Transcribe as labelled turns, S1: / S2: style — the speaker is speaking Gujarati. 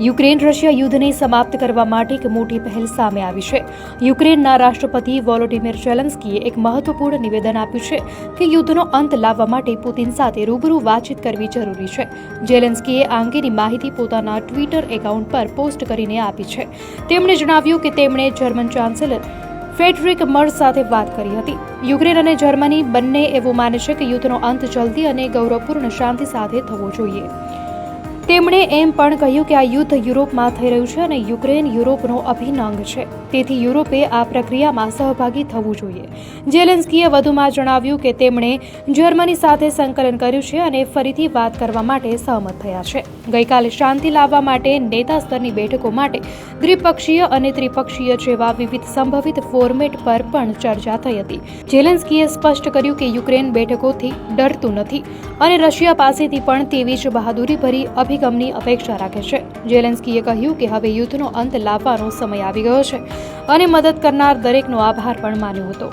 S1: યુક્રેન રશિયા યુદ્ધને સમાપ્ત કરવા માટે એક મોટી પહેલ સામે આવી છે. યુક્રેનના રાષ્ટ્રપતિ વોલોડિમીર ઝેલેન્સ્કીએ એક મહત્વપૂર્ણ નિવેદન આપ્યું છે કે યુદ્ધનો અંત લાવવા માટે પુતિન સાથે રૂબરૂ વાતચીત કરવી જરૂરી છે. ઝેલેન્સ્કીએ આ અંગેની માહિતી પોતાના ટ્વિટર એકાઉન્ટ પર પોસ્ટ કરીને આપી છે. તેમણે જણાવ્યું કે તેમણે જર્મન ચાન્સેલર ફ્રેડરિક મર્સ સાથે વાત કરી હતી. યુક્રેન અને જર્મની બંને એવું માને છે કે યુદ્ધનો અંત જલ્દી અને ગૌરવપૂર્ણ શાંતિ સાથે થવો જોઈએ. તેમણે એમ પણ કહ્યું કે આ યુદ્ધ યુરોપમાં થઈ રહ્યું છે અને યુક્રેન યુરોપનો અભિન્ન અંગ છે. તેથી યુરોપે આ પ્રક્રિયામાં સહભાગી થવું જોઈએ. ઝેલેન્સ્કીએ વધુમાં જણાવ્યું કે તેમણે જર્મની સાથે સંકલન કર્યું છે અને ફરીથી વાત કરવા માટે સહમત થયા છે. ગઈકાલે શાંતિ લાવવા માટે નેતા સ્તરની બેઠકો માટે દ્વિપક્ષીય અને ત્રિપક્ષીય જેવા વિવિધ સંભવિત ફોર્મેટ પર પણ ચર્ચા થઈ હતી. ઝેલેન્સ્કીએ સ્પષ્ટ કર્યું કે યુક્રેન બેઠકોથી ડરતું નથી અને રશિયા પાસેથી પણ તેવી જ બહાદુરીભરી અભિગમની અપેક્ષા રાખે છે. ઝેલેન્સ્કીએ કહ્યું કે હવે યુદ્ધનો અંત લાવવાનો સમય આવી ગયો છે અને મદદ કરનાર દરેકનો આભાર પણ માન્યો હતો.